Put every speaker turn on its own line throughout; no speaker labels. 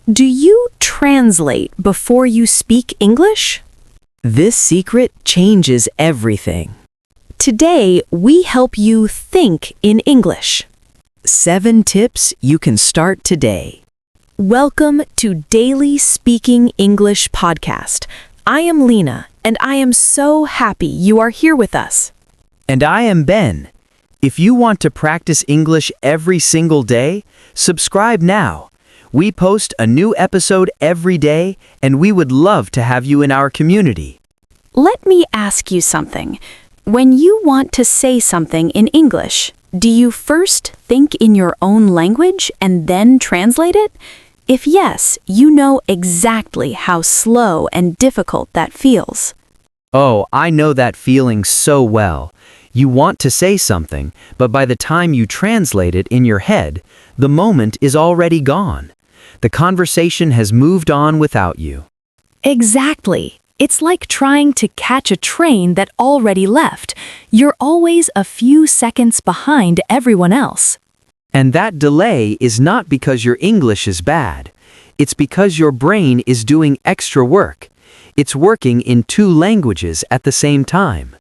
Do you translate before you speak English?
This secret changes everything.
Today, we help you think in English.
7 tips you can start today.
Welcome to Daily Speaking English Podcast. I am Lena, and I am so happy you are here with us.
And I am Ben. If you want to practice English every single day, subscribe now. We post a new episode every day, and we would love to have you in our community.
Let me ask you something. When you want to say something in English, do you first think in your own language and then translate it? If yes, you know exactly how slow and difficult that feels.
Oh, I know that feeling so well. You want to say something, but by the time you translate it in your head, the moment is already gone. The conversation has moved on without you.
Exactly. It's like trying to catch a train that already left. You're always a few seconds behind everyone else.
And that delay is not because your English is bad. It's because your brain is doing extra work. It's working in 2 languages at the same time.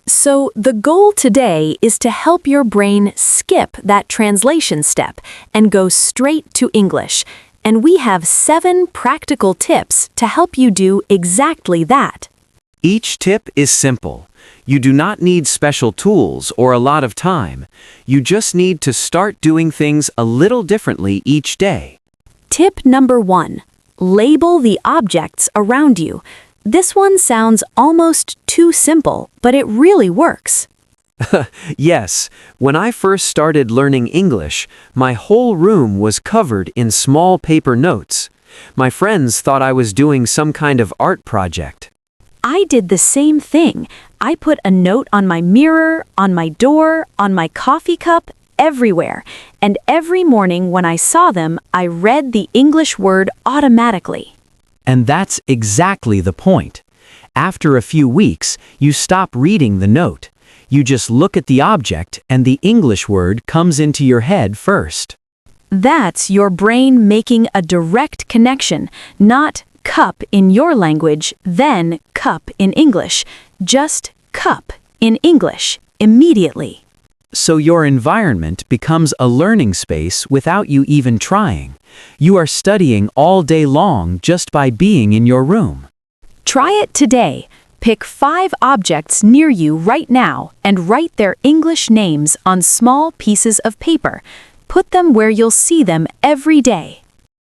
So the goal today is to help your brain skip that translation step and go straight to English. And we have 7 practical tips to help you do exactly that.
Each tip is simple. You do not need special tools or a lot of time. You just need to start doing things a little differently each day.
Tip number 1. Label the objects around you. This one sounds almost too simple, but it really works.
Yes, when I first started learning English, my whole room was covered in small paper notes. My friends thought I was doing some kind of art project.
I did the same thing. I put a note on my mirror, on my door, on my coffee cup, everywhere. And every morning when I saw them, I read the English word automatically.
And that's exactly the point. After a few weeks, you stop reading the note. You just look at the object and the English word comes into your head first.
That's your brain making a direct connection, not cup in your language, then cup in English. Just cup in English immediately.
So your environment becomes a learning space without you even trying. You are studying all day long just by being in your room.
Try it today. Pick 5 objects near you right now and write their English names on small pieces of paper. Put them where you'll see them every day.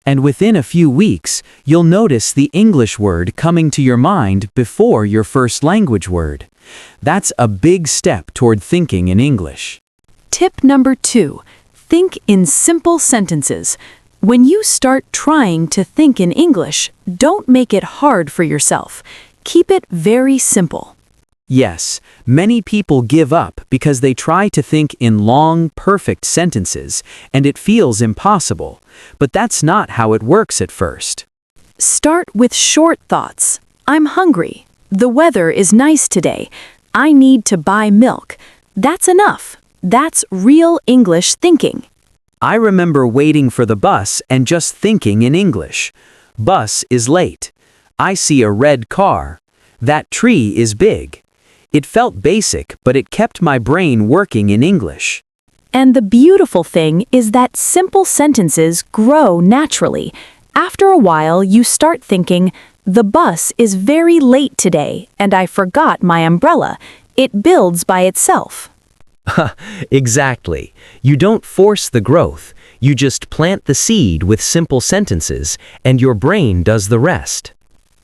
And within a few weeks, you'll notice the English word coming to your mind before your first language word. That's a big step toward thinking in English.
Tip number 2. Think in simple sentences. When you start trying to think in English, don't make it hard for yourself. Keep it very simple.
Yes, many people give up because they try to think in long, perfect sentences, and it feels impossible. But that's not how it works at first.
Start with short thoughts. I'm hungry. The weather is nice today. I need to buy milk. That's enough. That's real English thinking.
I remember waiting for the bus and just thinking in English. Bus is late. I see a red car. That tree is big. It felt basic, but it kept my brain working in English.
And the beautiful thing is that simple sentences grow naturally. After a while, you start thinking, the bus is very late today, and I forgot my umbrella. It builds by itself.
Exactly. You don't force the growth. You just plant the seed with simple sentences, and your brain does the rest.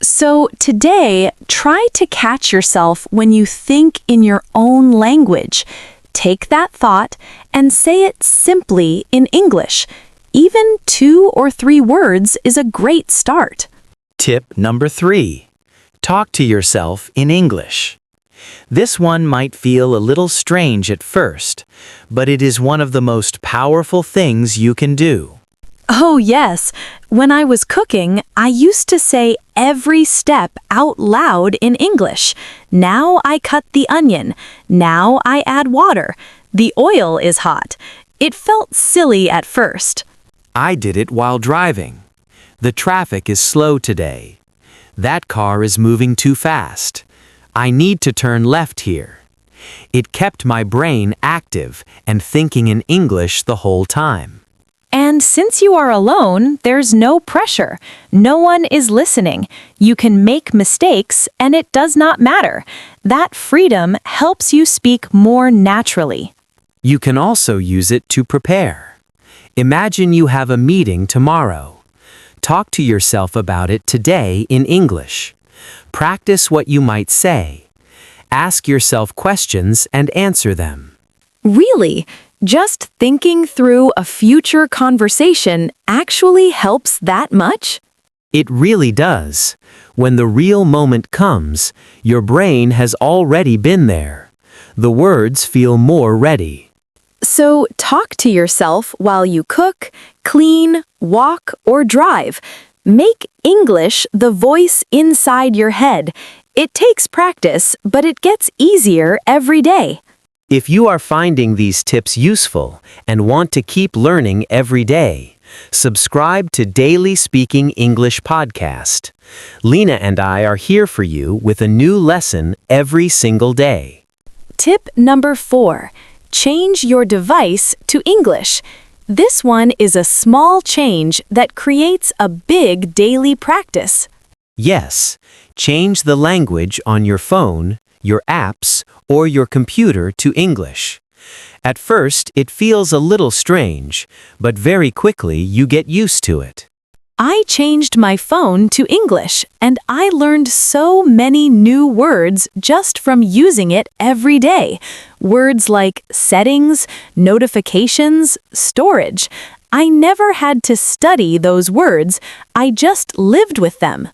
So today, try to catch yourself when you think in your own language. Take that thought and say it simply in English. Even 2 or 3 words is a great start.
Tip number 3. Talk to yourself in English. This one might feel a little strange at first, but it is one of the most powerful things you can do.
Oh yes, when I was cooking, I used to say every step out loud in English. Now I cut the onion. Now I add water. The oil is hot. It felt silly at first.
I did it while driving.
The traffic is slow today. That car is moving too fast. I need to turn left here. It kept my brain active and thinking in English the whole time.
And since you are alone, there's no pressure. No one is listening. You can make mistakes, and it does not matter. That freedom helps you speak more naturally.
You can also use it to prepare. Imagine you have a meeting tomorrow. Talk to yourself about it today in English. Practice what you might say. Ask yourself questions and answer them.
Really? Just thinking through a future conversation actually helps that much?
It really does. When the real moment comes, your brain has already been there. The words feel more ready.
So talk to yourself while you cook, clean, walk, or drive. Make English the voice inside your head. It takes practice, but it gets easier every day.
If you are finding these tips useful and want to keep learning every day, subscribe to Daily Speaking English podcast. Lena and I are here for you with a new lesson every single day.
Tip number 4. Change your device to English. This one is a small change that creates a big daily practice.
Yes, change the language on your phone, your apps, or your computer to English. At first, it feels a little strange, but very quickly you get used to it.
I changed my phone to English, and I learned so many new words just from using it every day. Words like settings, notifications, storage. I never had to study those words, I just lived with them.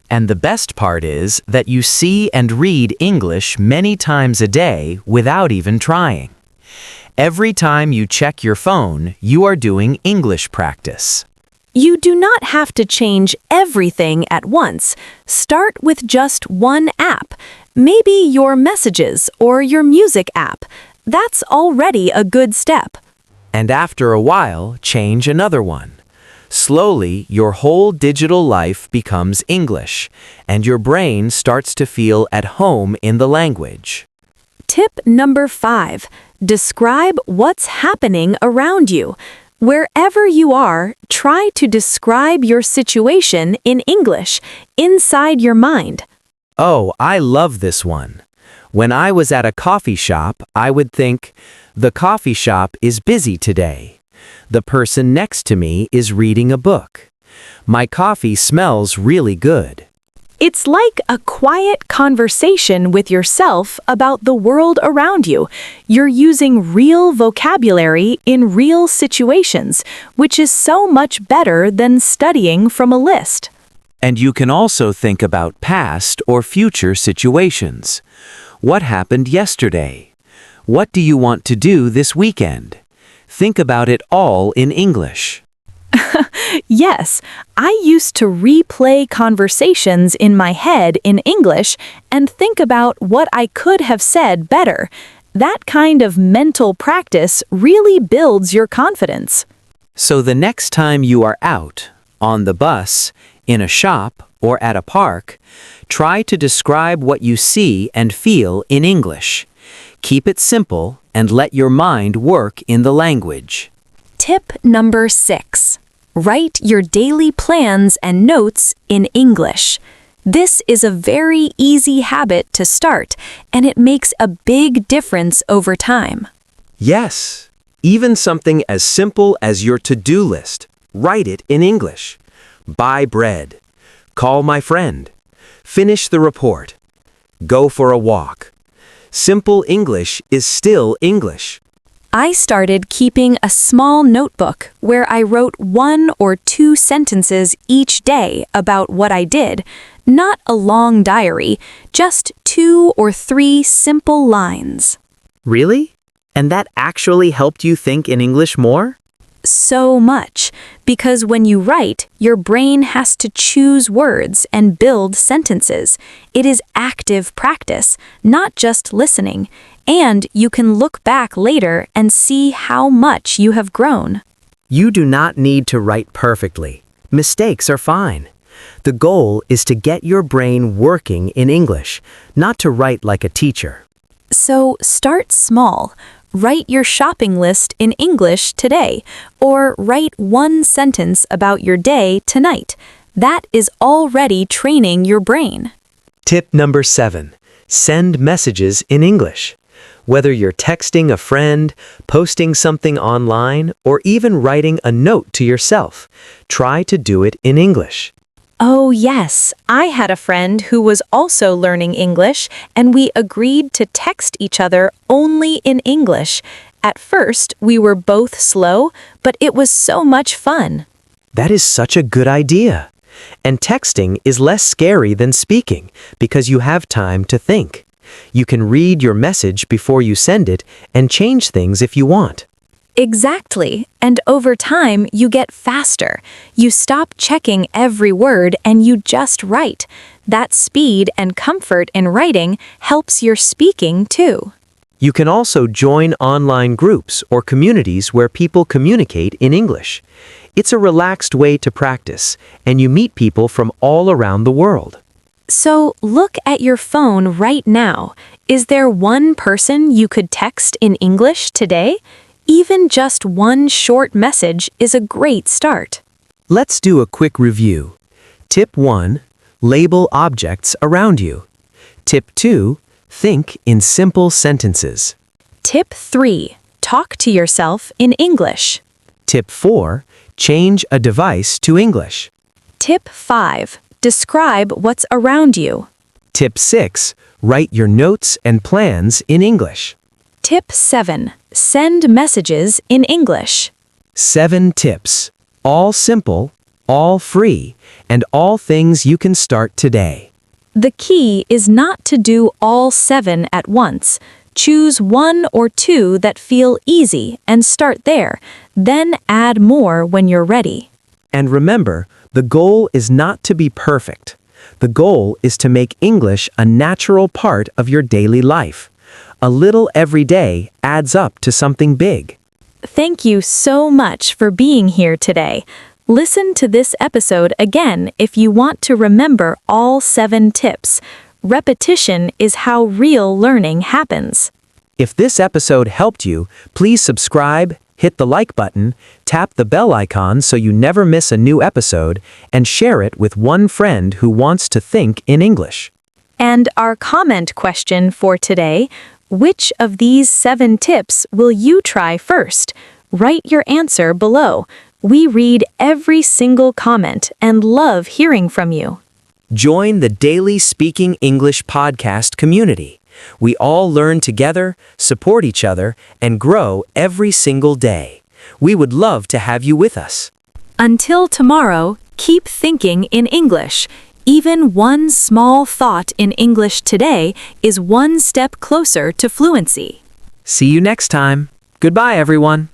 And the best part is that you see and read English many times a day without even trying. Every time you check your phone, you are doing English practice.
You do not have to change everything at once. Start with just one app, maybe your messages or your music app. That's already a good step.
And after a while, change another one. Slowly, your whole digital life becomes English, and your brain starts to feel at home in the language.
Tip number 5. Describe what's happening around you. Wherever you are, try to describe your situation in English, inside your mind.
Oh, I love this one. When I was at a coffee shop, I would think, the coffee shop is busy today. The person next to me is reading a book. My coffee smells really good.
It's like a quiet conversation with yourself about the world around you. You're using real vocabulary in real situations, which is so much better than studying from a list.
And you can also think about past or future situations. What happened yesterday? What do you want to do this weekend? Think about it all in English.
Yes, I used to replay conversations in my head in English and think about what I could have said better. That kind of mental practice really builds your confidence.
So the next time you are out, on the bus, in a shop, or at a park, try to describe what you see and feel in English. Keep it simple and let your mind work in the language.
Tip number 6. Write your daily plans and notes in English. This is a very easy habit to start, and it makes a big difference over time.
Yes, even something as simple as your to-do list. Write it in English. Buy bread. Call my friend. Finish the report. Go for a walk. Simple English is still English.
I started keeping a small notebook where I wrote 1 or 2 sentences each day about what I did, not a long diary, just 2 or 3 simple lines.
Really? And that actually helped you think in English more?
So much, because when you write, your brain has to choose words and build sentences. It is active practice, not just listening, and you can look back later and see how much you have grown.
You do not need to write perfectly.
Mistakes are fine. The goal is to get your brain working in English, not to write like a teacher.
So start small. Write your shopping list in English today, or write one sentence about your day tonight. That is already training your brain.
Tip number 7. Send messages in English. Whether you're texting a friend, posting something online, or even writing a note to yourself, try to do it in English.
Oh, yes. I had a friend who was also learning English, and we agreed to text each other only in English. At first, we were both slow, but it was so much fun.
That is such a good idea. And texting is less scary than speaking because you have time to think. You can read your message before you send it and change things if you want.
Exactly. And over time, you get faster. You stop checking every word and you just write. That speed and comfort in writing helps your speaking too.
You can also join online groups or communities where people communicate in English. It's a relaxed way to practice, and you meet people from all around the world.
So look at your phone right now. Is there one person you could text in English today? Even just one short message is a great start.
Let's do a quick review. Tip 1. Label objects around you. Tip 2. Think in simple sentences.
Tip 3. Talk to yourself in English.
Tip 4. Change a device to English.
Tip 5. Describe what's around you.
Tip 6. Write your notes and plans in English.
Tip 7. Send messages in English.
7 tips. All simple, all free, and all things you can start today.
The key is not to do all 7 at once. Choose 1 or 2 that feel easy and start there. Then add more when you're ready.
And remember, the goal is not to be perfect. The goal is to make English a natural part of your daily life. A little every day adds up to something big.
Thank you so much for being here today. Listen to this episode again if you want to remember all 7 tips. Repetition is how real learning happens.
If this episode helped you, please subscribe, hit the like button, tap the bell icon so you never miss a new episode, and share it with one friend who wants to think in English.
And our comment question for today: which of these 7 tips will you try first? Write your answer below. We read every single comment and love hearing from you.
Join the Daily Speaking English podcast community. We all learn together, support each other, and grow every single day. We would love to have you with us.
Until tomorrow, keep thinking in English. Even one small thought in English today is one step closer to fluency.
See you next time. Goodbye, everyone.